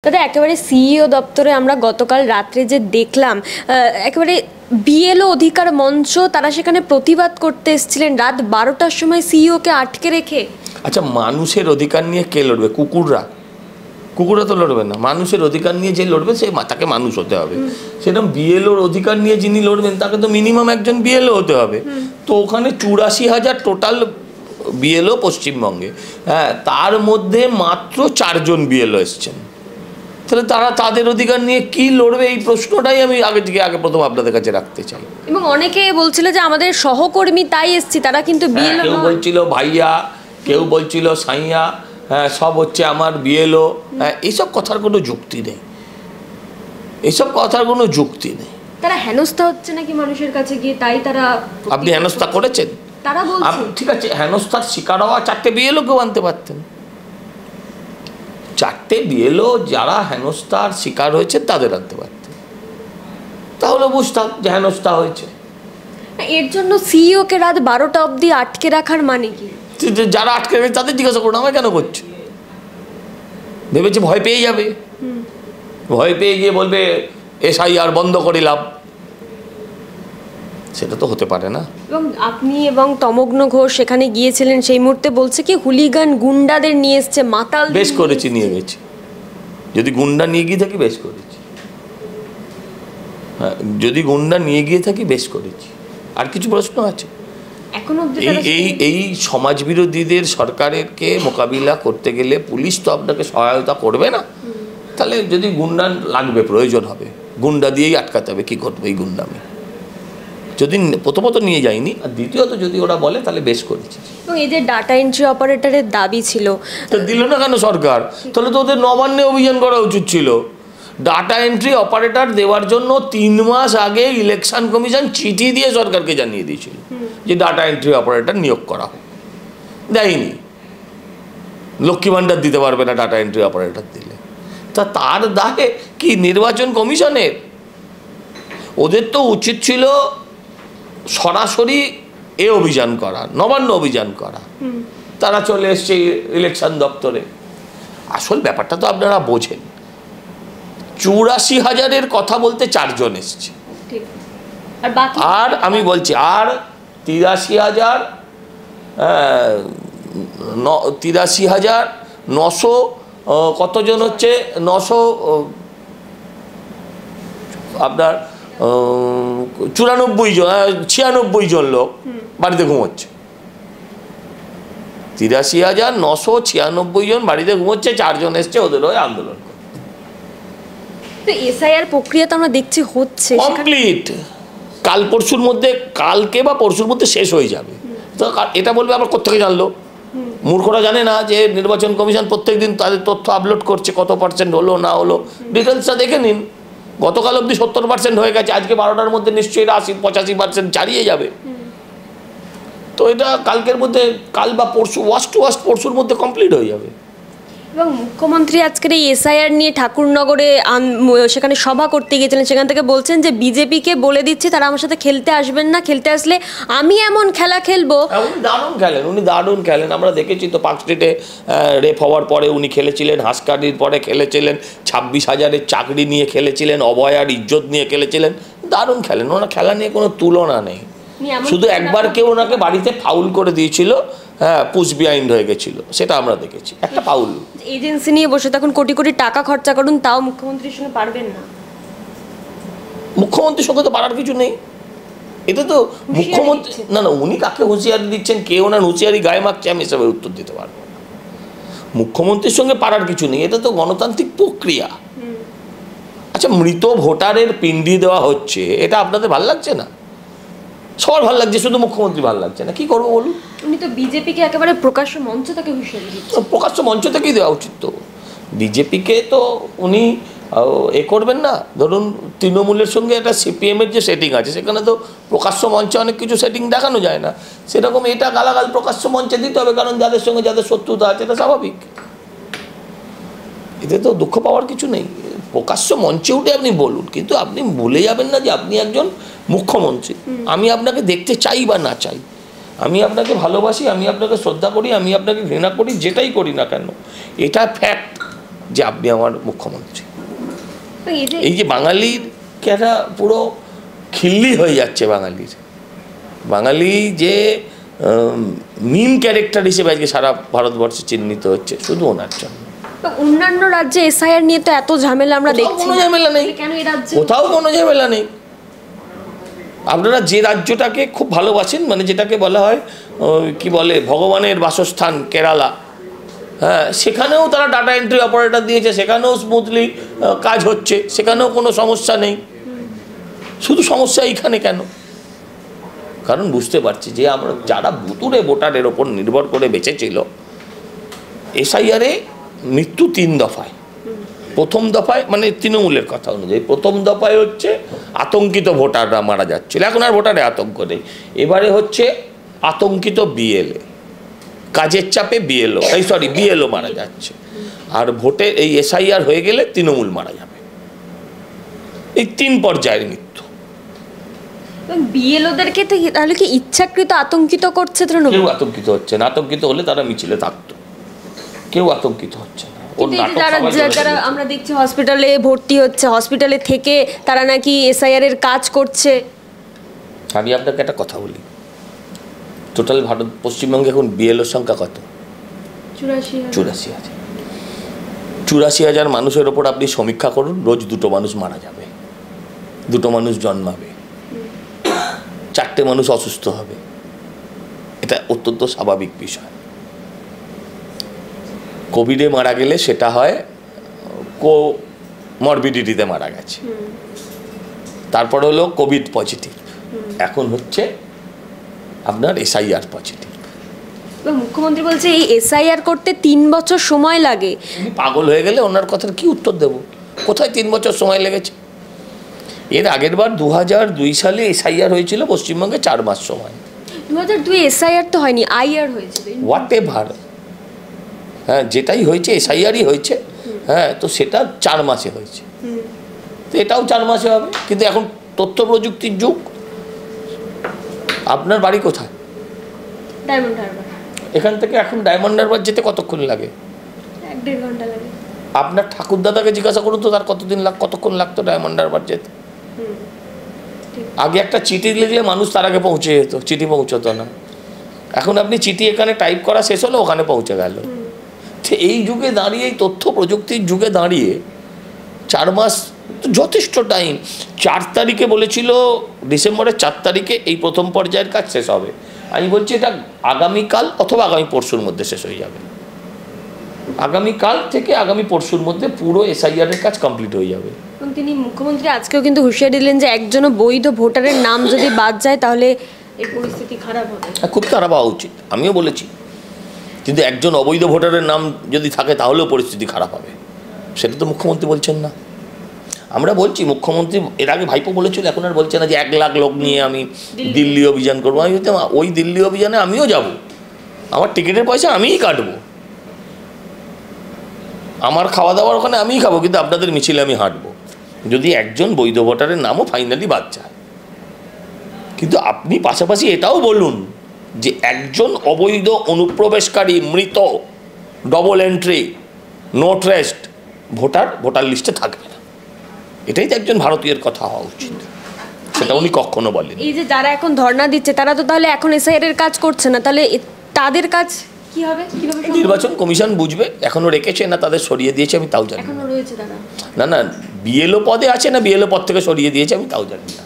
দাদা একেবারে সিইও দপ্তরে আমরা গতকাল রাত্রে যে দেখলাম একেবারে বিএলও অধিকার মঞ্চ তারা সেখানে প্রতিবাদ করতে এসেছিলেন রাত 12টার সময় সিইওকে আটকে রেখে। আচ্ছা, মানুষের অধিকার নিয়ে কে লড়বে? কুকুররা তো লড়বে না। মানুষের অধিকার নিয়ে যে লড়বে সে তাকে মানুষ হতে হবে। সেরকম বিএলওর অধিকার নিয়ে যিনি লড়বেন তাকে তো মিনিমাম একজন বিএলও হতে হবে। তো ওখানে ৮৪,০০০ টোটাল বিএলও পশ্চিমবঙ্গে, হ্যাঁ, তার মধ্যে মাত্র 4 জন বিএলও এসছেন। তাহলে তারা তাদের অধিকার নিয়ে কি লড়বে, এই প্রশ্নটাই আমি আগে প্রথম আপনাদের কাছে রাখতে চাই। এবং অনেকে বলছিল যে আমাদের সহকর্মী তাই এসছি, তারা কিন্তু বিএলও। কেউ বলছিল ভাইয়া, কেউ বলছিল সাইয়া, হ্যাঁ, সব হচ্ছে আমার বিএলও। হ্যাঁ, এইসব কথার কোনো যুক্তি নেই, এইসব কথার কোনো যুক্তি নেই। তারা হেনস্থা হচ্ছে নাকি মানুষের কাছে গিয়ে, তাই তারা। আপনি হেনস্থা করেছেন? তারা বলছে ঠিক আছে, হেনস্থার শিকার হওয়া 4টে বিএলও কেউ আনতে পারতেন। 4টে বিএলও যারা হেনস্থার শিকার হয়েছে তাদের আনতে পারতেন, তাহলে বুঝতাম যে হেনস্থা হয়েছে। এর জন্য সিইও কে রাত 12টা অবধি আটকে রাখার মানে কি? যারা আটকে রাখবে তাদের জিজ্ঞাসা করুন, আমায় কেন করছে? ভেবেছে ভয় পেয়ে যাবে, ভয় পেয়ে গিয়ে বলবে এসআইআর বন্ধ করিলাম। সেটা তো হতে পারে না। এবং আপনি এবং তমগ্ন ঘোষ সেখানে গিয়েছিলেন, সেই মুহূর্তে বলছে কি হুলিগান গুন্ডাদের নিয়ে এসছে, মাতাল। বেশ করেছি, নিয়ে গেছি। যদি গুন্ডা নিয়ে গিয়ে থাকি বেশ করেছি, হ্যাঁ, যদি গুন্ডা নিয়ে গিয়ে থাকি বেশ করেছি। আর কিছু প্রশ্ন আছে? এই সমাজবিরোধীদের সরকারকে মোকাবিলা করতে গেলে পুলিশ তো আপনাকে সহায়তা করবে না। তাহলে যদি গুন্ডা লাগবে, প্রয়োজন হবে, গুন্ডা দিয়েই আটকাতে হবে। কি করবে এই গুন্ডামি? যদি প্রথমত নিয়ে যায়নি, আর দ্বিতীয়ত যদি ওরা বলে তাহলে বেশ করেছি। এবং এই যে ডাটা এন্ট্রি অপারেটরের দাবি ছিল, তো দিল না কেন সরকার? তাহলে তো ওদের নবান্নে অভিযান করা উচিত ছিল। ডাটা এন্ট্রি অপারেটর দেওয়ার জন্য 3 মাস আগে ইলেকশন কমিশন চিঠি দিয়ে সরকারকে জানিয়ে দিয়েছিল যে ডাটা এন্ট্রি অপারেটর নিয়োগ করা হোক। দেয়নি। লক্ষ্মী ভাণ্ডার দিতে পারবে না ডাটা এন্ট্রি অপারেটর দিলে। তা তার দায়ে কি নির্বাচন কমিশনের? ওদের তো উচিত ছিল সরাসরি অভিযান করা, নবান্ন অভিযান করা। তারা চলে এসছে ইলেকশন দপ্তরে। আসল ব্যাপারটা তো আপনারা বোঝেন, ৮৪,০০০-এর কথা বলতে 4 জন এসছে। আর আমি বলছি আর ৮৩,৯০০ কতজন হচ্ছে, 900 আপনার 94 জন, 96 জন লোক বাড়িতে ঘুমোচ্ছে। ৮৩,৯৯৬ জন বাড়িতে ঘুমোচ্ছে, 4 জন এসছে ওদের হয়ে আন্দোলন করে। এসআইআর প্রক্রিয়া তো আমরা দেখছি হচ্ছে কমপ্লিট। কাল পরশুর মধ্যে, কালকে বা পরশুর মধ্যে শেষ হয়ে যাবে। তো এটা বলবে আবার কোত্থেকে জানলো? মূর্খরা জানে না যে নির্বাচন কমিশন প্রত্যেকদিন তাদের তথ্য আপলোড করছে, কত % হলো না হলো, ডিটেলসটা দেখে নিন। গতকাল অবধি 70% হয়ে গেছে, আজকে 12টার মধ্যে নিশ্চয়ই 80-85% ছাড়িয়ে যাবে। তো এটা কালকের মধ্যে, কাল বা পরশু, ওয়াস্ট টু ওয়াস্ট পরশুর মধ্যে কমপ্লিট হয়ে যাবে। এবং মুখ্যমন্ত্রী আজকের এই এসআইআর নিয়ে ঠাকুরনগরে সেখানে সভা করতে গিয়েছিলেন, সেখান থেকে বলছেন যে বিজেপিকে বলে দিচ্ছে তারা আমার সাথে খেলতে আসবেন না, খেলতে আসলে আমি এমন খেলা খেলবো। উনি দারুণ খেলেন। আমরা দেখেছি তো, পার্ক স্ট্রিটে রেপ হওয়ার পরে উনি খেলেছিলেন, হাসকারির পরে খেলেছিলেন, 26,০০০-এর চাকরি নিয়ে খেলেছিলেন, অভয়ার ইজ্জত নিয়ে খেলেছিলেন। দারুণ খেলেন, ওনার খেলা নিয়ে কোনো তুলনা নেই। শুধু একবার কেউ ওনাকে বাড়িতে ফাউল করে দিয়েছিল, হ্যাঁ, পুশ বিহাইন্ড হয়ে গেছিল, সেটা আমরা দেখেছি, একটা ফাউল। এজেন্সি নিয়ে বসে তখন কোটি কোটি টাকা খরচা করুন, তাও মুখ্যমন্ত্রীর সঙ্গে পারবেন না। মুখ্যমন্ত্রীর সঙ্গে তো পারার কিছু নেই। এটা তো মুখ্যমন্ত্রী না, উনি কাকে হুঁশিয়ারি দিচ্ছেন, কে ওনার হুঁশিয়ারি গায়ে মারছে, আমি হিসাবে উত্তর দিতে পারবো না। মুখ্যমন্ত্রীর সঙ্গে পারার কিছু নেই, এটা তো গণতান্ত্রিক প্রক্রিয়া। আচ্ছা, মৃত ভোটারের পিণ্ডি দেওয়া হচ্ছে, এটা আপনাদের ভালো লাগছে না? সবার ভালো লাগছে, শুধু মুখ্যমন্ত্রী ভালো লাগছে না। কি করবো বলুন? উনি তো বিজেপিকে একেবারে প্রকাশ্য মঞ্চ থেকে হুঁশিয়ারি দিচ্ছেন। প্রকাশ্য মঞ্চ থেকেই দেওয়া উচিত। তো বিজেপিকে তো উনি করবেন না। ধরুন তৃণমূলের সঙ্গে একটা সিপিএমের যে সেটিং আছে, সেখানে তো প্রকাশ্য মঞ্চে অনেক কিছু সেটিং দেখানো যায় না। সেরকম এটা গালাগাল প্রকাশ্য মঞ্চে দিতে হবে, কারণ যাদের সঙ্গে যাদের শত্রুতা আছে, এটা স্বাভাবিক। এতে তো দুঃখ পাওয়ার কিছু নেই। প্রকাশ্য মঞ্চে উঠে আপনি বলুন, কিন্তু আপনি ভুলে যাবেন না যে আপনি একজন মুখ্যমন্ত্রী। আমি আপনাকে দেখতে চাই বা না চাই, আমি আপনাকে ভালোবাসি, আমি আপনাকে শ্রদ্ধা করি, আমি আপনাকে ঘৃণা করি, যেটাই করি না কেন, এটা ফ্যাক্ট। যে আপনি আমার মুখ্যমন্ত্রী। এই এই যে বাঙালির একটা পুরো খিল্লি হয়ে যাচ্ছে বাঙালি যে মিম ক্যারেক্টার হিসেবে আজকে সারা ভারতবর্ষে চিহ্নিত হচ্ছে শুধু ওনার জন্য। অন্যান্য রাজ্যে এসআইআর নিয়ে তো এত ঝামেলা আমরা দেখছি, কোনো ঝামেলা নেই, কেন এই রাজ্যে কোথাও কোনো ঝামেলা নেই। আপনারা যে রাজ্যটাকে খুব ভালোবাসেন, মানে যেটাকে বলা হয় কি বলে ভগবানের বাসস্থান কেরালা, হ্যাঁ, সেখানেও তারা ডাটা এন্ট্রি অপারেটর দিয়েছে, সেখানেও স্মুথলি কাজ হচ্ছে, সেখানেও কোনো সমস্যা নেই। শুধু সমস্যা এইখানে কেন? কারণ বুঝতে পারছি যে আমরা যারা ভুতুড়ে ভোটারের ওপর নির্ভর করে বেঁচেছিল, এসআইআরে মৃত্যু 3 দফায়। প্রথম দফায় মানে তৃণমূলের কথা অনুযায়ী প্রথম দফায় হচ্ছে আতঙ্কিত ভোটাররা মারা যাচ্ছিল, এখন আর ভোটারে আতঙ্ক নেই। এবারে হচ্ছে আতঙ্কিত বিএলএ, কাজের চাপে বিএলও মারা যাচ্ছে। আর ভোটে এই এসআইআর হয়ে গেলে তৃণমূল মারা যাবে। এই 3 পর্যায়ের মৃত্যু। বিএলওদেরকে তাহলে কি ইচ্ছাকৃত আতঙ্কিত করছে তৃণমূল? কেউ আতঙ্কিত হচ্ছে না, আতঙ্কিত হলে তারা মিছিলে থাকতো, কেউ আতঙ্কিত হচ্ছে না। যারা আমরা দেখছি হসপিটালে ভর্তি হচ্ছে, হসপিটালে থেকে তারা নাকি এসআইআর এর কাজ করছে। আমি আপনাকে একটা কথা বলি, টোটাল পশ্চিমবঙ্গে এখন বিএলওর সংখ্যা কত? 84,000। 84,000 মানুষের ওপর আপনি সমীক্ষা করুন, রোজ 2টো মানুষ মারা যাবে, 2টো মানুষ জন্মাবে, 4টে মানুষ অসুস্থ হবে। এটা অত্যন্ত স্বাভাবিক বিষয়। কোভিডে মারা গেলে সেটা হয় মরবিডিটিতে মারা গেছে, তারপর হলো কোভিড পজিটিভ, এখন হচ্ছে আপনার এসআইআর পজিটিভ। মুখ্যমন্ত্রী বলছে এই এসআইআর করতে 3 বছর সময় লাগে। পাগল হয়ে গেলে ওনার কথার কি উত্তর দেব? কোথায় 3 বছর সময় লেগেছে? এর আগের বার 2002 সালে এসআইআর হয়েছিল পশ্চিমবঙ্গে 4 মাস সময়। 2002 এসআইআর তো হয়নি, আইআর হয়েছিল। হোয়াট এভার, হ্যাঁ, যেটাই হয়েছে এসআইআরই হয়েছে, হ্যাঁ, তো সেটা 4 মাসে হয়েছে, তো এটাও 4 মাসে হবে। কিন্তু এখন তথ্য প্রযুক্তির যুগ। আপনার বাড়ি কোথায়? ডায়মন্ড হারবার। এখান থেকে এখন ডায়মন্ড হারবার যেতে কতক্ষণ লাগে? 1-1.5 ঘন্টা লাগে। আপনার ঠাকুরদাদাকে জিজ্ঞাসা করুন তো তার কতক্ষণ লাগতো ডায়মন্ড হারবার যেতে। আগে একটা চিঠি লিখলে মানুষ তার আগে পৌঁছে যেত, চিঠি পৌঁছতো না। এখন আপনি চিঠি এখানে টাইপ করা শেষ হলো, ওখানে পৌঁছে গেল। এই যুগে দাঁড়িয়ে, এই তথ্য প্রযুক্তির যুগে দাঁড়িয়ে 4 মাস তো যথেষ্ট টাইম। 4 তারিখে বলেছিল, ডিসেম্বরের 4 তারিখে এই প্রথম পর্যায়ের কাজ শেষ হবে। আমি বলছি এটা আগামীকাল অথবা আগামী পরশুর মধ্যে শেষ হয়ে যাবে। আগামীকাল থেকে আগামী পরশুর মধ্যে পুরো এসআইআর এর কাজ কমপ্লিট হয়ে যাবে। তিনি মুখ্যমন্ত্রী আজকেও কিন্তু হুঁশিয়ারি দিলেন যে একজনও বৈধ ভোটারের নাম যদি বাদ যায় তাহলে এই পরিস্থিতি খারাপ হবে। খুব খারাপ হওয়া উচিত, আমিও বলেছি। কিন্তু একজন অবৈধ ভোটারের নাম যদি থাকে তাহলেও পরিস্থিতি খারাপ হবে, সেটা তো মুখ্যমন্ত্রী বলছেন না। আমরা বলছি, মুখ্যমন্ত্রী এর আগে ভাইপো বলেছিল, এখন আর বলছে না যে 1 লাখ লোক নিয়ে আমি দিল্লি অভিযান করবো। আমি বলতাম ওই দিল্লি অভিযানে আমিও যাব, আমার টিকিটের পয়সা আমিই কাটবো, আমার খাওয়া দাওয়ার ওখানে আমিই খাবো, কিন্তু আপনাদের মিছিলে আমি হাঁটবো যদি একজন বৈধ ভোটারের নামও ফাইনালি বাদ যায়। কিন্তু আপনি পাশাপাশি এটাও বলুন যে একজন অবৈধ অনুপ্রবেশকারী, মৃত, ডবল এন্ট্রি, নো ট্রেস্ট ভোটার লিস্টে থাকবে না। এটাই তো একজন ভারতীয়ের কথা হওয়া উচিত, সেটা উনি কখনো বলেন। এই যে যারা এখন ধর্ণা দিচ্ছে তারা তো তাহলে এখন এসআইআর এর কাজ করছে না, তাহলে তাদের কাজ কি হবে? নির্বাচন কমিশন বুঝবে, এখনো রেখেছে না তাদের সরিয়ে দিয়েছে আমি তাও জানি না। এখনো রয়েছে তারা? না, বিএলও পদে আছে না বিএলও পদ থেকে সরিয়ে দিয়েছে আমি তাও জানি না।